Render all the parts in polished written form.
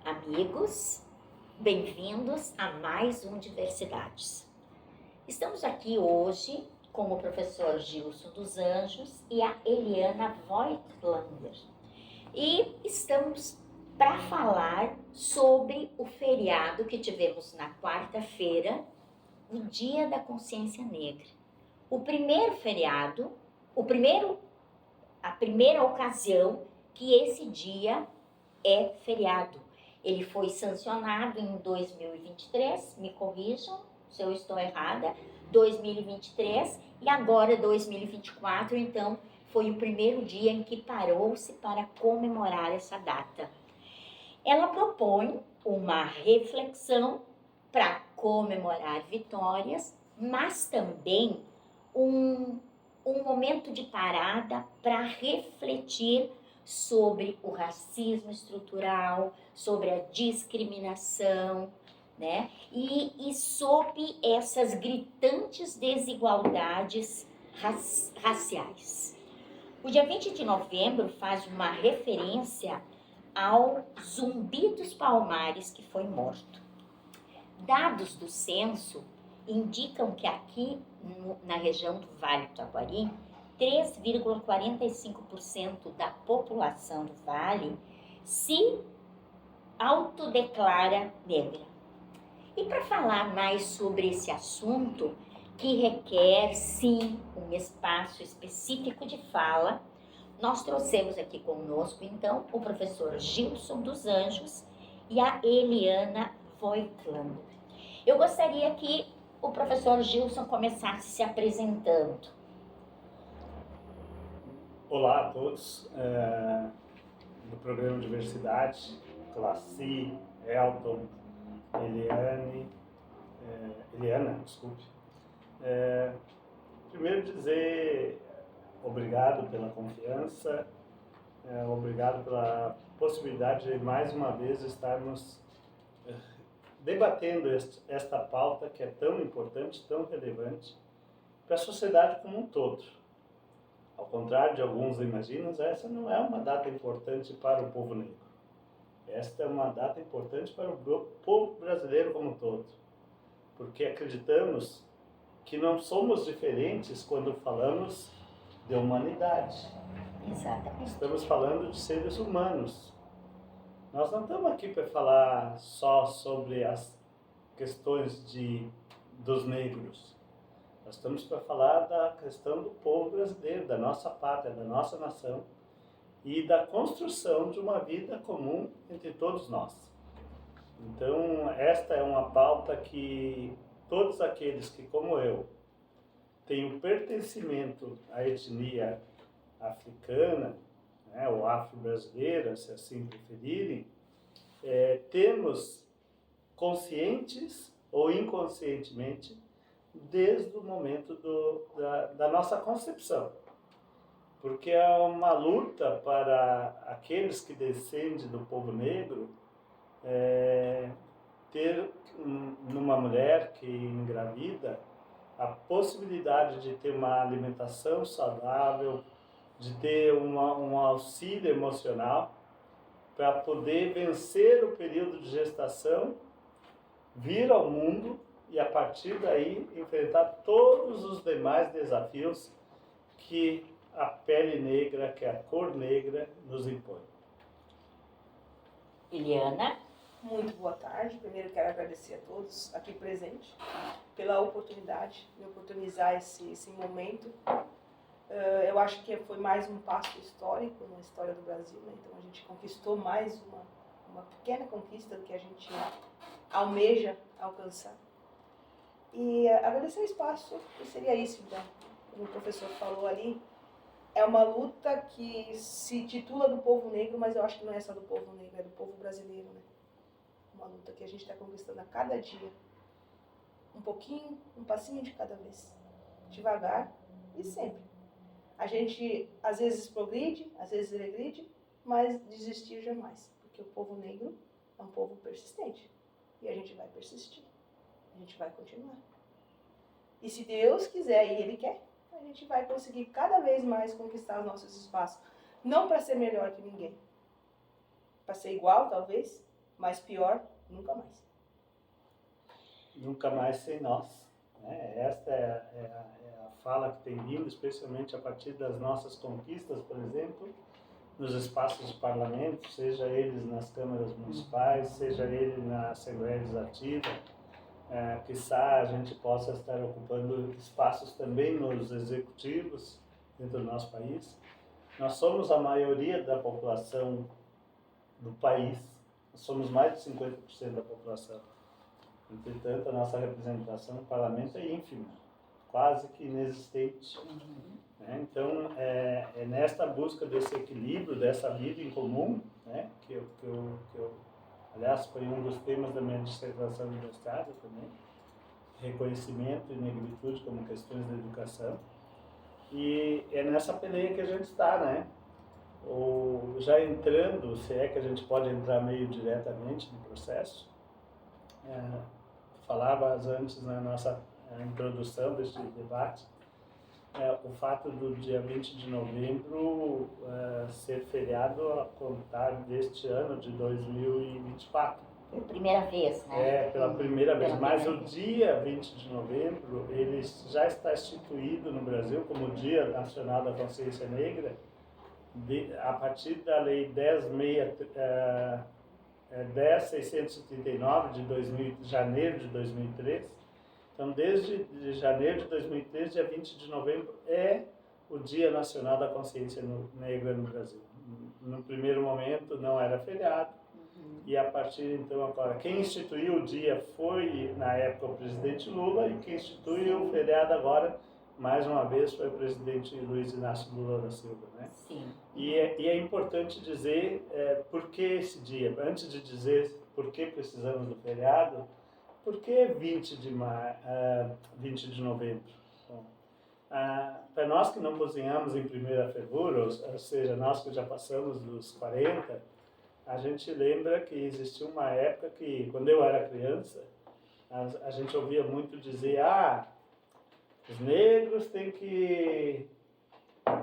amigos, bem-vindos a mais um Diversidades. Estamos aqui hoje com o professor Gilson dos Anjos e a Eliana Voigtlander. E estamos para falar sobre o feriado que tivemos na quarta-feira, o Dia da Consciência Negra. O primeiro feriado, a primeira ocasião que esse dia é feriado. Ele foi sancionado em 2023, me corrijam se eu estou errada, 2023, e agora 2024, então foi o primeiro dia em que parou-se para comemorar essa data. Ela propõe uma reflexão para comemorar vitórias, mas também um momento de parada para refletir sobre o racismo estrutural, sobre a discriminação, né? E sobre essas gritantes desigualdades raciais. O dia 20 de novembro faz uma referência ao Zumbi dos Palmares que foi morto. Dados do censo indicam que aqui na região do Vale do Taquari, 3,45% da população do Vale se autodeclara negra. E para falar mais sobre esse assunto, que requer, sim, um espaço específico de fala, nós trouxemos aqui conosco, então, o professor Gilson dos Anjos e a Eliana Voigtlander. Eu gostaria que o professor Gilson começasse se apresentando. Olá a todos do programa Diversidade, Classi, Elton, Eliana, desculpe. Primeiro dizer obrigado pela confiança, obrigado pela possibilidade de mais uma vez estarmos debatendo esta pauta que é tão importante, tão relevante para a sociedade como um todo. Ao contrário de alguns imaginam, essa não é uma data importante para o povo negro. Esta é uma data importante para o povo brasileiro como um todo. Porque acreditamos que não somos diferentes quando falamos de humanidade. Exatamente. Estamos falando de seres humanos. Nós não estamos aqui para falar só sobre as questões dos negros. Nós estamos para falar da questão do povo brasileiro, da nossa pátria, da nossa nação e da construção de uma vida comum entre todos nós. Então, esta é uma pauta que todos aqueles que, como eu, têm o pertencimento à etnia africana, né, ou afro-brasileira, se assim preferirem, temos conscientes ou inconscientemente desde o momento da nossa concepção. Porque é uma luta para aqueles que descendem do povo negro ter numa mulher que engravida a possibilidade de ter uma alimentação saudável, de ter um auxílio emocional para poder vencer o período de gestação, vir ao mundo e a partir daí enfrentar todos os demais desafios que a pele negra, que a cor negra nos impõe. Eliana. Muito boa tarde. Primeiro quero agradecer a todos aqui presentes pela oportunidade de oportunizar esse momento. Eu acho que foi mais um passo histórico na história do Brasil, né? Então a gente conquistou mais uma pequena conquista do que a gente almeja alcançar. E agradecer o espaço, que seria isso, então, como o professor falou ali, é uma luta que se titula do povo negro, mas eu acho que não é só do povo negro, é do povo brasileiro, né? Uma luta que a gente está conquistando a cada dia, um pouquinho, um passinho de cada vez, devagar e sempre. A gente às vezes progride, às vezes regride, mas desistir jamais, porque o povo negro é um povo persistente e a gente vai persistir. A gente vai continuar. E se Deus quiser e Ele quer, a gente vai conseguir cada vez mais conquistar os nossos espaços. Não para ser melhor que ninguém. Para ser igual, talvez, mas pior, nunca mais. Nunca mais sem nós. Né? Esta é a fala que tem vindo, especialmente a partir das nossas conquistas, por exemplo, nos espaços de parlamento, seja eles nas câmaras municipais, seja ele na Assembleia Legislativa, quiçá a gente possa estar ocupando espaços também nos executivos dentro do nosso país. Nós somos a maioria da população do país, nós somos mais de 50% da população. Entretanto, a nossa representação no parlamento é ínfima, quase que inexistente. Né? Então, é nesta busca desse equilíbrio, dessa vida em comum, né? que eu aliás, foi um dos temas da minha dissertação universitária também, reconhecimento e negritude como questões da educação. E é nessa peleia que a gente está, né? Já entrando, se é que a gente pode entrar meio diretamente no processo, falava antes na nossa introdução deste debate, o fato do dia 20 de novembro ser feriado a contar deste ano de 2024. Pela primeira vez, né? Pela primeira vez. Mas o dia 20 de novembro, ele já está instituído no Brasil como Dia Nacional da Consciência Negra, a partir da Lei 10.639 de janeiro de 2003. Então, desde janeiro de 2013, dia 20 de novembro, é o Dia Nacional da Consciência Negra no Brasil. No primeiro momento, não era feriado, e a partir, então, agora, quem instituiu o dia foi, na época, o presidente Lula, e quem instituiu o feriado agora, mais uma vez, foi o presidente Luiz Inácio Lula da Silva, né? Sim. E é importante dizer por que esse dia. Antes de dizer por que precisamos do feriado, por que 20 de novembro? Bom, para nós que não cozinhamos em primeira fervura, ou seja, nós que já passamos dos 40, a gente lembra que existia uma época que, quando eu era criança, a gente ouvia muito dizer: os negros têm que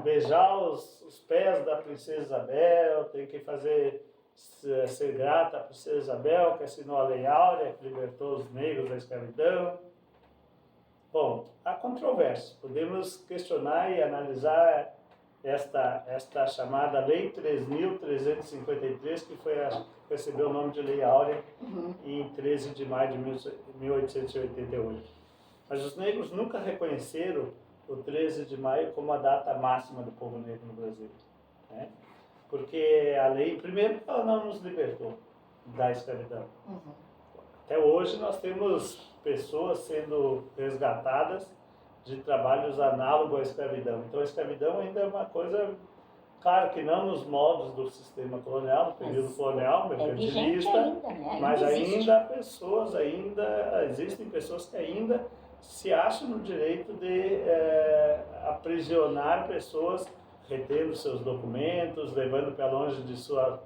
beijar os pés da princesa Isabel, tem que ser grata à princesa Isabel, que assinou a Lei Áurea, que libertou os negros da escravidão. Bom, há controvérsia. Podemos questionar e analisar esta chamada Lei 3.353, que recebeu o nome de Lei Áurea em 13 de maio de 1888. Mas os negros nunca reconheceram o 13 de maio como a data máxima do povo negro no Brasil, né? Porque a lei, primeiro, ela não nos libertou da escravidão. Até hoje nós temos pessoas sendo resgatadas de trabalhos análogos à escravidão. Então a escravidão ainda é uma coisa, claro que não nos moldes do sistema colonial, no período colonial, mercantilista, ainda, né? mas existem pessoas que ainda se acham no direito de aprisionar pessoas, retendo seus documentos, levando para longe de sua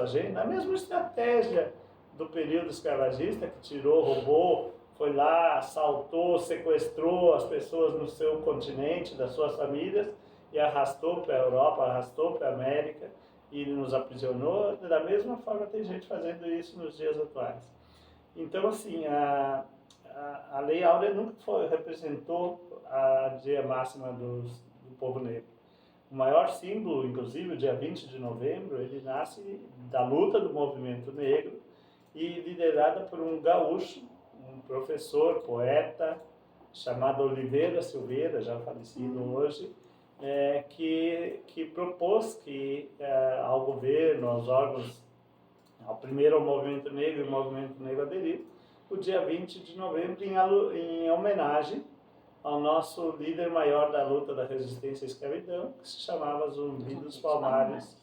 gente, na mesma estratégia do período escravagista, que tirou, roubou, foi lá, assaltou, sequestrou as pessoas no seu continente, das suas famílias, e arrastou para a Europa, arrastou para a América e nos aprisionou. Da mesma forma tem gente fazendo isso nos dias atuais. Então, assim, a Lei Áurea nunca representou a dia máxima do povo negro. O maior símbolo, inclusive, o dia 20 de novembro, ele nasce da luta do movimento negro e liderada por um gaúcho, um professor, poeta, chamado Oliveira Silveira, já falecido hoje, que propôs que ao governo, aos órgãos, primeiro ao movimento negro e o movimento negro aderido, o dia 20 de novembro em homenagem ao nosso líder maior da luta da resistência à escravidão, que se chamava Zumbi dos Palmares,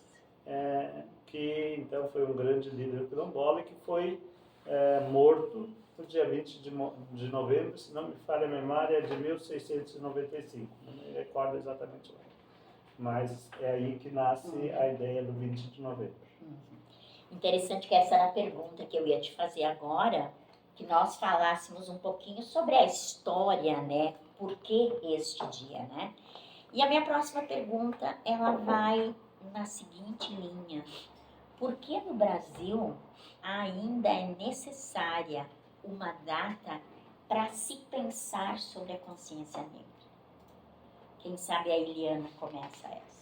que então foi um grande líder quilombola e que foi morto no dia 20 de novembro, se não me falha a memória, de 1695, não me recordo exatamente o ano. Mas é aí que nasce a ideia do 20 de novembro. Interessante que essa era a pergunta que eu ia te fazer agora, que nós falássemos um pouquinho sobre a história, né? Por que este dia, né? E a minha próxima pergunta, ela vai na seguinte linha. Por que no Brasil ainda é necessária uma data para se pensar sobre a consciência negra? Quem sabe a Eliana começa essa.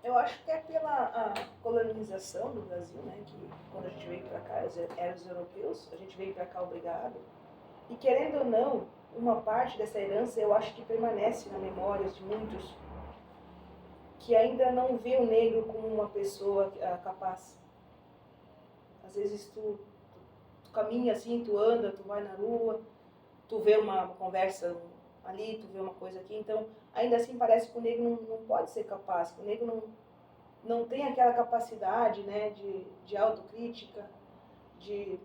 Eu acho que é pela a colonização do Brasil, né? Que quando a gente veio para cá, eram os europeus, a gente veio para cá obrigado. E querendo ou não, uma parte dessa herança eu acho que permanece na memória de muitos que ainda não vê o negro como uma pessoa capaz. Às vezes tu caminha assim, tu anda, tu vai na rua, tu vê uma conversa ali, tu vê uma coisa aqui, então ainda assim parece que o negro não pode ser capaz, que o negro não tem aquela capacidade, né, de autocrítica, que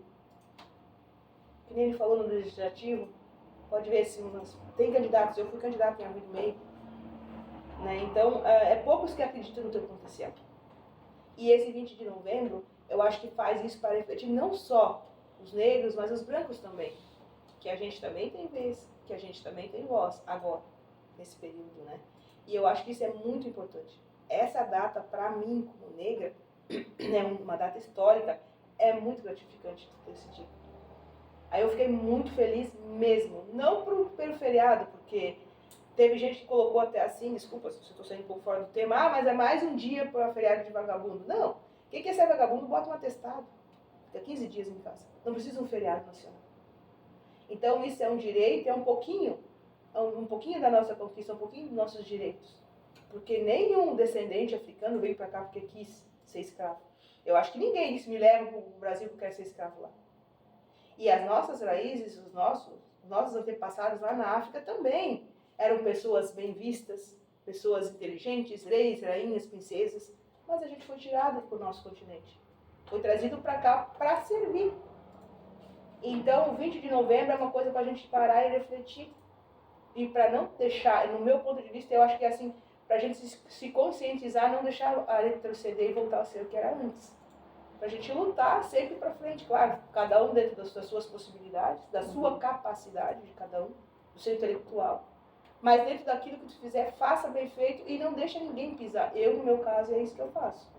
nem ele falou no legislativo, pode ver assim, tem candidatos, eu fui candidata em Arroio do Meio, né, então é poucos que acreditam no teu potencial. E esse 20 de novembro, eu acho que faz isso para refletir não só os negros, mas os brancos também, que a gente também tem vez, que a gente também tem voz agora, nesse período, né? E eu acho que isso é muito importante. Essa data, para mim, como negra, né, uma data histórica, é muito gratificante desse tipo. Aí eu fiquei muito feliz mesmo, não pelo feriado, porque teve gente que colocou até assim, desculpa se eu estou saindo um pouco fora do tema, mas é mais um dia para feriado de vagabundo. Não, quem quer ser vagabundo, bota um atestado, fica 15 dias em casa, não precisa um feriado nacional. Então isso é um direito, é um pouquinho da nossa conquista, um pouquinho dos nossos direitos. Porque nenhum descendente africano veio para cá porque quis ser escravo. Eu acho que ninguém disse, me leva para o Brasil porque quer ser escravo lá. E as nossas raízes, os nossos antepassados lá na África também eram pessoas bem vistas, pessoas inteligentes, reis, rainhas, princesas, mas a gente foi tirado para o nosso continente. Foi trazido para cá para servir. Então, o 20 de novembro é uma coisa para a gente parar e refletir. E para não deixar, no meu ponto de vista, eu acho que é assim, para a gente se conscientizar, não deixar a retroceder e voltar a ser o que era antes. Para a gente lutar sempre para frente, claro, cada um dentro das suas possibilidades, da sua capacidade de cada um, do seu intelectual. Mas dentro daquilo que tu fizer, faça bem feito e não deixa ninguém pisar. Eu, no meu caso, é isso que eu faço.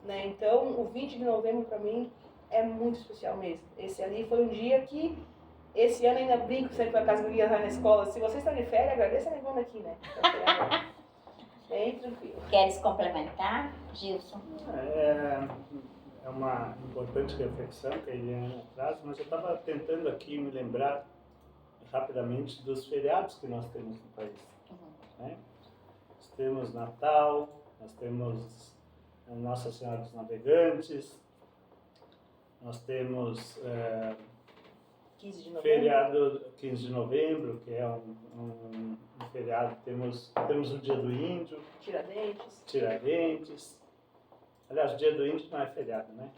Né? Então, o 20 de novembro, para mim, é muito especial mesmo. Esse ali foi um dia que, esse ano ainda brinco sempre com a casa que na escola. Se vocês estão de férias, agradeça a levando aqui, né? Bem tranquilo. Queres complementar, Gilson? É uma importante reflexão que a Eliana traz, mas eu estava tentando aqui me lembrar rapidamente dos feriados que nós temos no país. Né? Nós temos Natal, nós temos Nossa Senhora dos Navegantes, nós temos 15 de novembro. feriado 15 de novembro, que é um feriado, temos o Dia do Índio, Tiradentes. Aliás, o Dia do Índio não é feriado, né?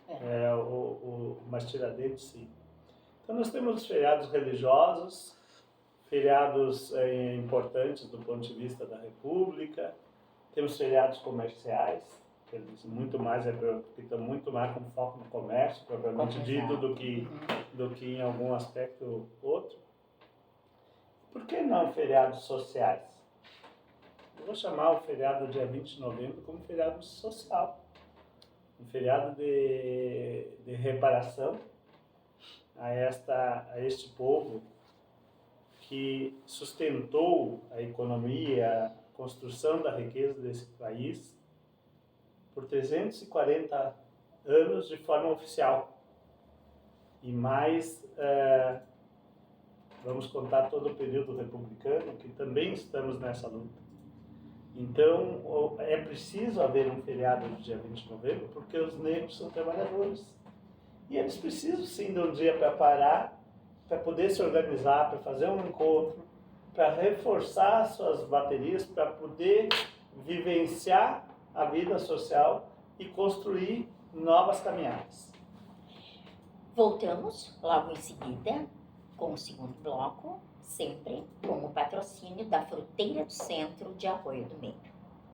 Mas Tiradentes sim. Então nós temos os feriados religiosos, feriados importantes do ponto de vista da República, temos feriados comerciais, que eles muito mais estão muito mais com foco no comércio, propriamente dito, do que em algum aspecto outro. Por que não feriados sociais? Eu vou chamar o feriado do dia 20 de novembro como feriado social, um feriado de reparação a este povo que sustentou a economia, a construção da riqueza desse país por 340 anos de forma oficial. E mais, vamos contar todo o período republicano, que também estamos nessa luta. Então, é preciso haver um feriado no dia 20 de novembro, porque os negros são trabalhadores. E eles precisam, sim, de um dia para parar, para poder se organizar, para fazer um encontro, para reforçar suas baterias, para poder vivenciar a vida social e construir novas caminhadas. Voltamos logo em seguida com o segundo bloco, sempre com o patrocínio da Fruteira do Centro de Arroio do Meio.